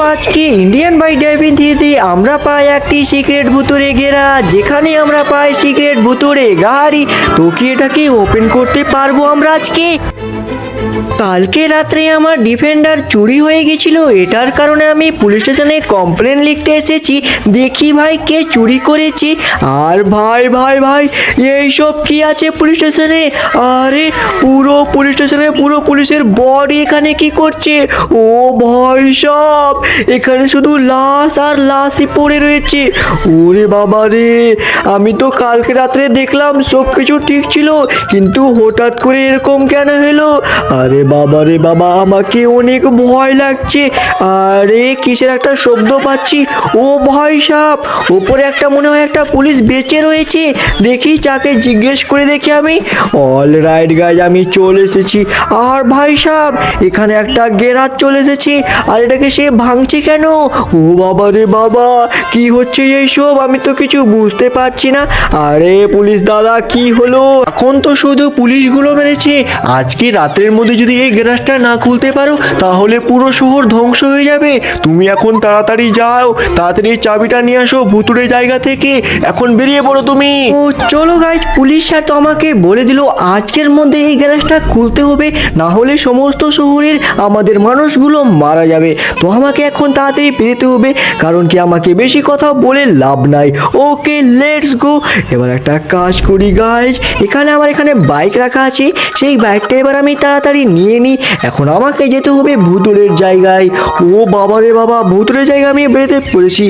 আজকে Indian bike driving থিওরিতে আমরা পাই একটি সিক্রেট ভুতুরে গ্যারাজ, যেখানে আমরা পাই সিক্রেট ভুতুরে গাড়ি। তো কি এটাকে ওপেন করতে পারবো আমরা আজকে? কালকে রাত্রে আমার ডিফেন্ডার চুরি হয়ে গেছিল, এটার কারণে আমি পুলিশ স্টেশনে কমপ্লেন লিখতে এসেছি। দেখি ভাই কে চুরি করেছে। আর ভাই ভাই ভাই এইসব কি আছে পুলিশ স্টেশনে? আরে পুরো পুলিশ স্টেশনে পুরো পুলিশের বডি এখানে কি করছে? ও ভাই সব এখানে শুধু লাশ আর লাশই পড়ে রয়েছে। ওরে বাবা রে, আমি তো কালকে রাত্রে দেখলাম সব কিছু ঠিক ছিল, কিন্তু হঠাৎ করে এরকম কেন হলো? আরে বাবা রে বাবা, আমাকে অনেক ভয় লাগছে। আরে কিসের একটা শব্দ পাচ্ছি। ও ভাই সাহেব, ওপরে একটা মনে হয় একটা পুলিশ বেঁচে রয়েছে। দেখি যাকে জিজ্ঞেস করে দেখি আমি। অল রাইট গাইজ, আমি চলে এসেছি। আর ভাই সাহেব এখানে একটা গেরাজ চলে এসেছি, আর এটাকে সে ভাঙছে কেন? ও বাবা রে বাবা, কি হচ্ছে এইসব? আমি তো কিছু বুঝতে পারছি না। আরে পুলিশ দাদা কি হলো? এখন তো শুধু পুলিশগুলো মেরেছে, আজকে রাতের মধ্যে যদি এই গ্যারাজটা না খুলতে পারো তাহলে পুরো শহর ধ্বংস হয়ে যাবে। তুমি এখন তাড়াতাড়ি যাও, তাড়াতাড়ি চাবিটা নিয়ে আসো ভুতুরে জায়গা থেকে। এখন বেরিয়ে পড়ো তুমি। ও চলো গাইজ, পুলিশ স্যার তো আমাকে বলে দিল আজকের মধ্যে এই গ্যারাজটা খুলতে হবে, না হলে সমস্ত শহরের আমাদের মানুষগুলো মারা যাবে। তো আমাকে এখন তাড়াতাড়ি বেরোতে হবে, কারণ কি আমাকে বেশি কথা বলে লাভ নাই। Okay let's go. এবার একটা কাজ করি গাইজ, এখানে বাইক রাখা আছে, সেই বাইকটা এবার আমি তাড়াতাড়ি নিয়ে নিই। এখন আমাকে যেতে হবে ভুতুরের জায়গায়। ও বাবা রে বাবা, ভুতুরের জায়গায় আমি বেরোতে পড়েছি।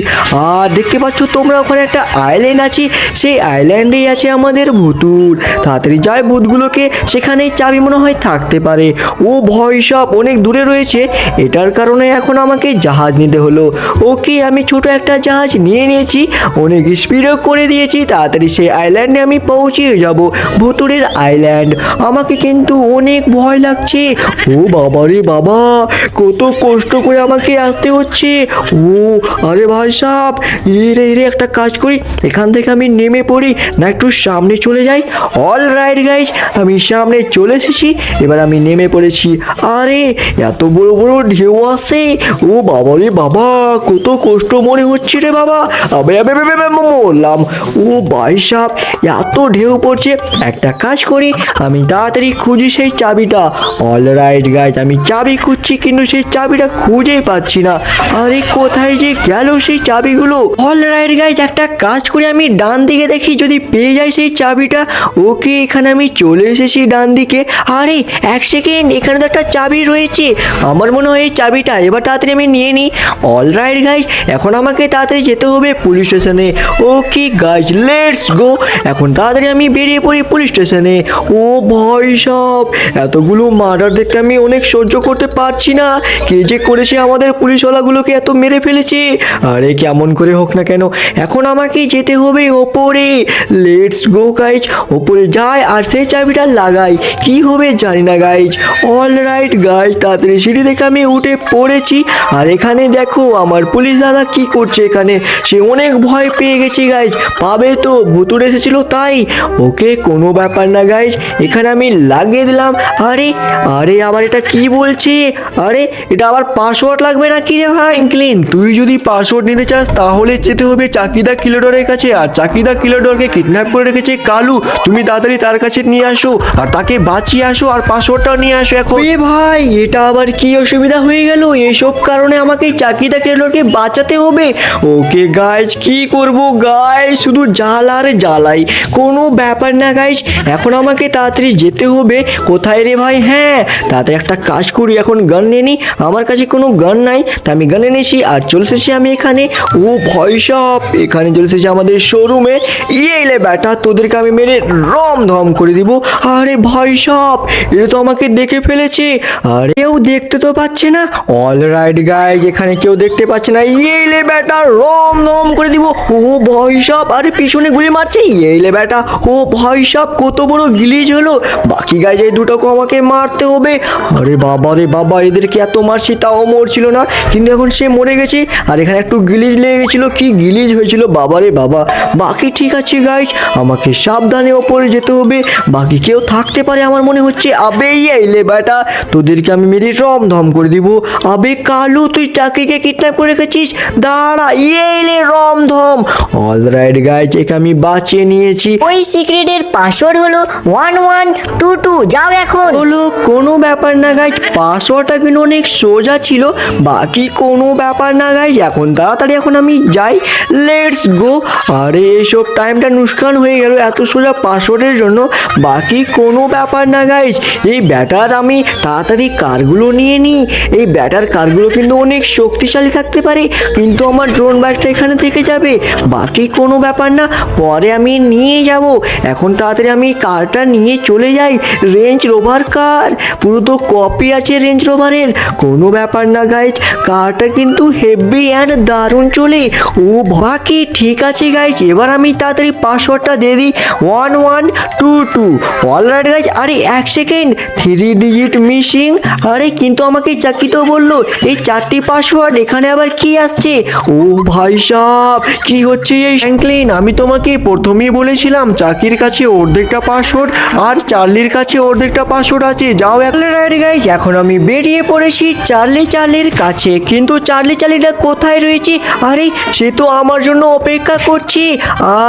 আর দেখতে পাচ্ছ তোমরা ওখানে একটা আইল্যান্ড আছে, সেই আইল্যান্ডেই আছে আমাদের ভুতুর। তাড়াতাড়ি যাই ভূতগুলোকে, সেখানে চাবি মনে হয় থাকতে পারে। ও ভয় সব অনেক দূরে রয়েছে, এটার কারণে এখন আমাকে জাহাজ নিতে হলো। ওকে, আমি ছোট একটা জাহাজ নিয়ে নিয়েছি, অনেক স্পিডও করে দিয়েছি। তাড়াতাড়ি সেই আইল্যান্ডে আমি পৌঁছে যাব, ভুতুরের আইল্যান্ড। আমাকে কিন্তু অনেক ভয় লাগছে। ও বাবা রে বাবা, কত কষ্ট করে আমাকে আসতে হচ্ছে। ও আরে ভাই সাহেব, এরে একটা কাজ করি, এখান থেকে আমি নেমে পড়ি, না একটু সামনে চলে যাই। অল রাইট গাইজ, আমি সামনে চলে এসেছি, এবার আমি নেমে পড়েছি। আরে এত বড় বড় ঢেউ আসে। ও বাবা রে বাবা, কত কষ্ট মনে হচ্ছে রে বাবা। আবে আবে আবে আবে মরলাম। ও ভাই সাহেব, এত ঢেউ পড়ছে। একটা কাজ করি, আমি তাড়াতাড়ি খুঁজি সেই চাবিটা। অল রাইট গাইজ, আমি চাবি খুঁজছি, কিন্তু সেই চাবিটা খুঁজেই পাচ্ছি না। আরে কোথায় যে গেল সেই চাবিগুলো? অল রাইট গাইজ, একটা কাজ করি, আমি ডান দিকে দেখি যদি পেয়ে যাই সেই চাবিটা। ওকে, এখানে আমি চলে এসেছি ডান দিকে। আরে এক সেকেন্ড, এখানে তো একটা চাবি রয়েছে, আমার মনে হয় এই চাবিটা। এবার তাড়াতাড়ি আমি নিয়ে নিই। অল রাইট গাইজ, এখন আমাকে তাড়াতাড়ি যেতে হবে পুলিশ স্টেশনে। Okay guys, let's go. এখন তাড়াতাড়ি আমি বেরিয়ে পড়ি পুলিশ স্টেশনে। ও ভয় সব, এতগুলো মার্ডার দেখতে আমি অনেক সহ্য করতে পারছি না। কে যে করেছে আমাদের পুলিশওয়ালাগুলোকে এত মেরে ফেলেছে। আরে কেমন করে হোক না কেন, এখন আমাকে যেতে হবে ওপরে। লেটস গো গাইজ, ওপরে যাই আর সেই চাবিটা লাগাই। কি হবে জানি না গাইজ। অল রাইট গাইজ, তাড়াতাড়ি সিঁড়ি দেখে আমি উঠে পড়েছি। আর এখানে দেখো আমার পুলিশ দাদা কি করছে এখানে, সে অনেক ভয় পেয়ে গেছে গাইজ। পাবে তো, ভুতুড়ে এসেছিল তাই। ওকে, কোনো ব্যাপার না গাইজ, এখানে আমি লাগিয়ে দিলাম। আরে আরে আবার এটা কি বলছে? আরে এটা আবার পাসওয়ার্ড লাগবে না কি রে ভাই? ইনক্লিন, তুই যদি পাসওয়ার্ড নিতে চাস তাহলে যেতে হবে চাকিদা কিলোডরের কাছে, আর চাকিদা কিলোডরকে কিডন্যাপ করে রেখেছে কালু। তুমি তাড়াতাড়ি তার কাছে নিয়ে আসো, আর তাকে বাঁচিয়ে আসো, আর পাসওয়ার্ডটাও নিয়ে আসো এখন। এ ভাই, এটা আবার কি অসুবিধা হয়ে গেল? এসব কারণে আমাকে চাকিদা কিলোডরকে বাঁচাতে হবে। ওকে গাইজ, কি করব গাইজ, শুধু জ্বালা আর জ্বালাই, কোনো ব্যাপার না গাইজ। এখন আমাকে তাড়াতাড়ি যেতে হবে। কোথায় রে ভাই? হ্যাঁ, তাতে একটা কাজ করি, এখন গান নিয়ে নিই। আমার কাছে কোনো গান নাই, তা আমি গান এনেছি আর চলে এসেছি আমি এখানে। ও ভয় সব, এখানে চলে এসেছি আমাদের শোরুমে। এলে ব্যাটা, তোদেরকে আমি মেরে রম ধম করে দিব। আরে ভয় সব, এটা তো আমাকে দেখে ফেলেছে। আর কেউ দেখতে তো পাচ্ছে না। অল রাইট গাইজ, এখানে কেউ দেখতে পাচ্ছে না। এলে ব্যাটা, রম ধম করে দিব। ও ভয় সব, আরে পিছনে গুলি মারছে। এলে ব্যাটা, ও ভয় সব, কত বড় গিলিজ হলো। বাকি গাইজ এই দুটোকে আমাকে মার মারতে হবে। আরে বাবা রে বাবা, এদেরকে এত মারছি তাও মরছিল না, কিন্তু এখন সে মরে গেছে। আর এখানে একটু গিলিজ লেগে গেছিলো, কি গিলিজ হয়েছিল বাবা রে বাবা। বাকি ঠিক আছে গাইজ, আমাকে সাবধানে ওপরে যেতে হবে, বাকি কেউ থাকতে পারে আমার মনে হচ্ছে। আবে এলে বেটা, তোদেরকে আমি মেরে রম ধম করে দিব। আবে কালু, তুই চাকরিকে কিডন্যাপ করে রেখেছিস, দাঁড়া, এলে রম ধম। অলরাইট গাইজ, একে আমি বাঁচিয়ে নিয়েছি। ওই সিক্রেটের পাসওয়ার্ড হলো 1122, যাও এখন। হলো কোনো ব্যাপার না গাইজ, পাসওয়ার্ডটা কিন্তু অনেক সোজা ছিল, বাকি কোনো ব্যাপার না গাইজ। এখন তাড়াতাড়ি এখন আমি যাই, লেটস গো। আরে এইসব টাইমটা নুকসান হয়ে গেল এত সোজা পাসওয়ার্ডের জন্য, বাকি কোনো ব্যাপার না গাইজ। এই ব্যাটার আমি তাড়াতাড়ি কারগুলো নিয়ে নিই, এই ব্যাটার কারগুলো কিন্তু অনেক শক্তিশালী থাকতে পারে, কিন্তু আমার ড্রোন বাইকটা এখানে থেকে যাবে, বাকি কোনো ব্যাপার না, পরে আমি নিয়ে যাব। এখন তাড়াতাড়ি আমি কারটা নিয়ে চলে যাই, রেঞ্জ রোভার কার, পুরো তো কপি আছে রেঞ্জ রোভারের, কোনো ব্যাপার না গাইজ, কারটা কিন্তু হেভি অ্যান্ড দারুণ চলে। ও বাকি ঠিক আছে গাইজ, এবার আমি তাড়াতাড়ি পাসওয়ার্ডটা দিয়ে দিই 1122। অলরাইট গাইজ, আরে এক সেকেন্ড, 3 ডিজিট মিসিং। আরে কিন্তু আমাকে চাকি তো বললো এই 4টি পাসওয়ার্ড, এখানে আবার কি আসছে? ও ভাই সাব, কি হচ্ছে এই ফ্র্যাঙ্কলিন? আমি তোমাকে প্রথমেই বলেছিলাম চাকির কাছে অর্ধেকটা পাসওয়ার্ড আর চার্লির কাছে অর্ধেকটা পাসওয়ার্ড আছে, যাও। অলরাইট গাইজ, এখন আমি বেরিয়ে পড়েছি চার্লির কাছে, কিন্তু চার্লিটা কোথায় রয়েছে? আরে সে তো আমার জন্য অপেক্ষা করছে।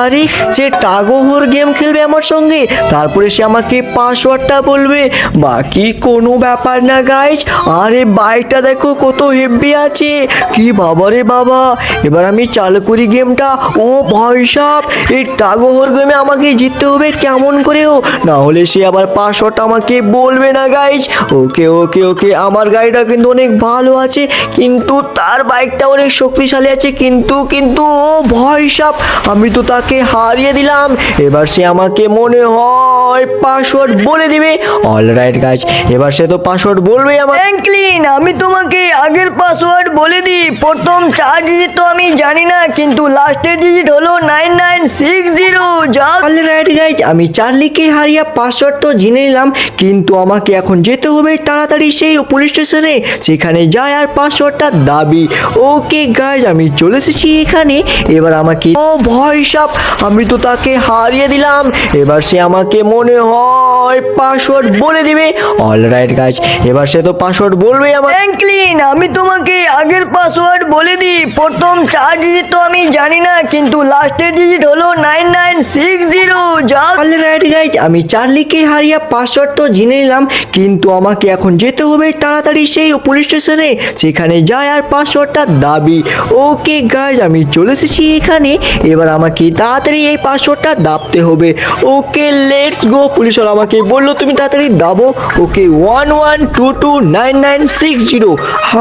আরে সে টাগোহর গেম খেলবে আমার সঙ্গে, তারপরে সে আমাকে পাসওয়ার্ডটা বলবে, বাকি কোনো ব্যাপার না গাইজ। আরে বাইকটা দেখো কত হেভি আছে, কি বাবা রে বাবা। এবার আমি চালু করি গেমটা। ও ভাই সাব, এই টাগোহর গেমে আমাকে জিততে হবে কেমন করেও, না হলে সে আবার পাসওয়ার্ডটা আমাকে বলবে না গাইজ। ওকে ওকে ওকে, আমার গাড়িটা কিন্তু অনেক ভালো আছে, কিন্তু তার বাইকটা অনেক শক্তিশালী আছে, কিন্তু কিন্তু ও ভয় সাপ, আমি তো তাকে হারিয়ে দিলাম। এবার সে আমাকে মনে হয় পাসওয়ার্ড বলে দিবে। অলরাইট গাইজ, এবার সে তো পাসওয়ার্ড বলবেই আমার। ফ্র্যাঙ্কলিন, আমি তোমাকে আগের পাসওয়ার্ড বলে দিই, প্রথম 4 ডিজিট তো আমি জানি না, কিন্তু লাস্টের ডিজিট হলো 9960, যাও। অলরাইট গাইজ, আমি চার্লিকে হারিয়ে পাসওয়ার্ড তো জেনে নিলাম, কিন্তু আমাকে এখন যেতে হবে তাড়াতাড়ি সেই পুলিশ স্টেশনে, সেখানে যাই আর পাসওয়ার্ডটা দাবি। ওকে গাইজ, আমি চলে এসেছি এখানে, এবার আমাকে, ও ভয় সাপ, আমি তো তাকে হারিয়ে দিলাম, এবার সে আমাকে মনে হয় পাসওয়ার্ড বলে দিবে। অলরাইট গাইজ, এবার সে তো পাসওয়ার্ড বলবেই আমার। ফ্র্যাঙ্কলিন, আমি তোমাকে আগের পাসওয়ার্ড বলে দিই, প্রথম 4 ডিজিট তো আমি জানি না, কিন্তু লাস্টের ডিজিট হলো 9960, যাও। অলরাইট গাইজ, আমি চার্লিকে হারিয়ে পাসওয়ার্ড তো জেনে নিলাম, কিন্তু আমাকে এখন যেতে হবে তাড়াতাড়ি সেই পুলিশ স্টেশনে, সেখানে যাই আর পাসওয়ার্ডটা দাবি। ওকে গাইজ, আমি চলে এসেছি এখানে, এবার আমাকে তাড়াতাড়ি এই পাসওয়ার্ডটা দাবতে হবে। Okay let's go. পুলিশওয়ালা আমাকে বললো তুমি তাড়াতাড়ি দাবো। ওকে 11229960।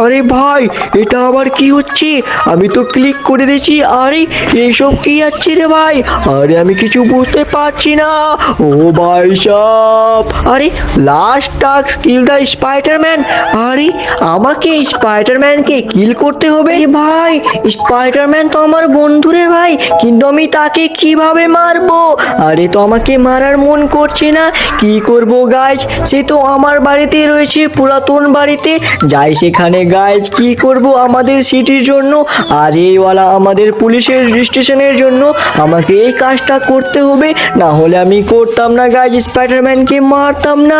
আরে ভাই, এটা আবার কি হচ্ছে? আমি তো ক্লিক করে দিয়েছি, আরে এইসব কি যাচ্ছে রে ভাই? আরে আমি কিছু বুঝতে পারছি না। ও ভাই সাব, আরে last task kill the Spiderman. আরে আমাকে স্পাইডারম্যানকে কিল করতে হবে? এ ভাই, স্পাইডারম্যান তো আমার বন্ধু রে ভাই, কিন্তু আমি তাকে কিভাবে মারবো? আরে তো আমাকে মারার মন করছে না, কি করব গাইজ? সে তো আমার বাড়িতে রয়েছে, পুরাতন বাড়িতে, যাই সেখানে গাইজ। কি করব আমাদের সিটির জন্য, আর এইওয়ালা আমাদের পুলিশের স্টেশনের জন্য আমাকে এই কাজটা করতে হবে, না হলে আমি করতাম না গাইজ, স্পাইডারম্যানকে মারতাম না।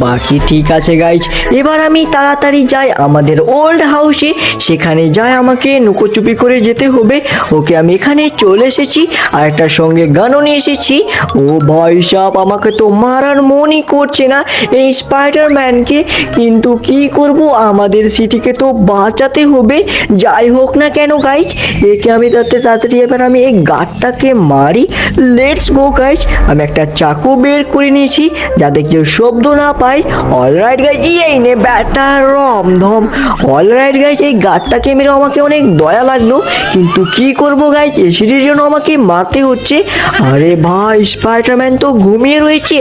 বাকি ঠিক আছে গাইজ, এবার আমি তাড়াতাড়ি যাই আমাদের ওল্ড হাউসে, সেখানে যাই আমাকে লুকোচুপি করে যেতে হবে। ওকে, আমি এখানে চলে এসেছি, আর একটা সঙ্গে গানও নিয়ে এসেছি। ও ভয় সাপ, আমাকে তো মারার মনই করছে না এই স্পাইডারম্যানকে, কিন্তু কি করব, আমাদের সিটিকে তো বাঁচাতে হবে, যাই হোক না কেন গাইজ। একে আমি তাড়াতাড়ি এবার আমি এই গার্ডটাকে মারি। লেটস গো গাইজ, আমি একটা চাকু বের করে নিয়েছি যাতে কেউ শব্দ না পায়। অলরাইট গাইজ, এই নে ব্যাটা রমধম। অলরাইট গাইজ, এই গার্ডটাকে মেরে আমাকে অনেক দয়া লাগলো, কিন্তু কি করব গাইজ, এসিটির জন্য আমাকে মারতে হচ্ছে। আরে ভাই, স্পাইডারম্যান তো ঘুমিয়ে রয়েছে,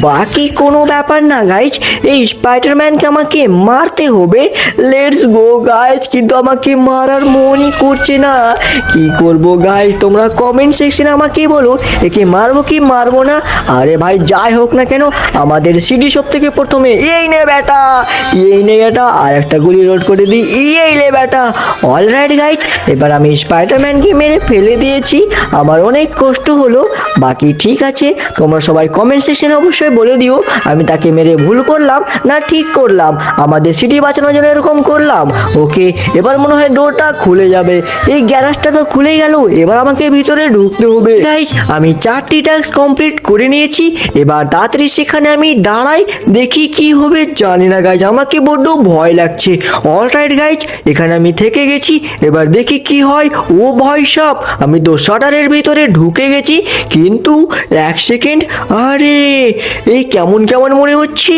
বাকি কোনো ব্যাপার না গাইজ, এই স্পাইডারম্যানকে আমাকে মারতে হবে। লেটস গো গাইজ, কিন্তু আমাকে মারার মনই করছে না, কি করব গাইজ? তোমরা কমেন্ট সেকশনে আমাকে বলো একে মারবো কি মারবো না। আরে ভাই, যাই হোক না কেন, আমাদের সিটি সব থেকে প্রথমে এই নে বেটা, এই নে বেটা, আর একটা গুলি লোড করে দিই, এই লে বেটা। অলরাইট গাইজ, এবার আমি স্পাইডারম্যানকে মেরে ফেলে দিয়েছি, আমার অনেক কষ্ট হলো। বাকি ঠিক আছে, তোমরা সবাই কমেন্ট সেকশনে অবশ্যই বলে দিও আমি তাকে মেরে ভুল করলাম না ঠিক করলাম, আমাদের সিটি বাঁচানোর জন্য এরকম করলাম। ওকে, এবার মনে হয় ডোরটা খুলে যাবে। এই গ্যারাজটা তো খুলেই গেল, এবার আমাকে ভিতরে ঢুকতে হবে। গাইজ, আমি 4টি টাস্ক কমপ্লিট করে নিয়েছি, এবার তাড়াতাড়ি সেখানে আমি দাঁড়াই, দেখি কি হবে। জানি না গাইজ, আমাকে বড্ড ভয় লাগছে। অলরাইট গাইজ, এখানে আমি থেকে গেছি, এবার দেখি কি হয়। ও ভয় সাপ, আমি তো শাটারের ভিতরে ঢুকে গেছি, কিন্তু 1 সেকেন্ড, আরে এই কেমন কেমন মনে হচ্ছে।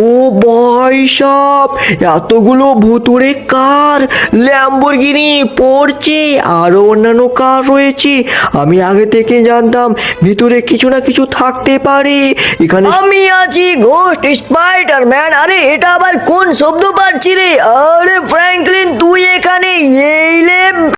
ও ভয় সাপ, এতগুলো ভুতুড়ে কার, ল্যাম্বরগিনি পড়ছে, আরো অন্যান্য কার রয়েছে। আমি আগে থেকে জানতাম ভিতরে কিছু না কিছু থাকতে পারে। এখানে আমি আছি, ঘোস্ট স্পাইডারম্যান। আরে এটা আবার কোন শব্দ পাচ্ছি রে? আরে ফ্র্যাঙ্কলিন, তুই এখানে? এই লে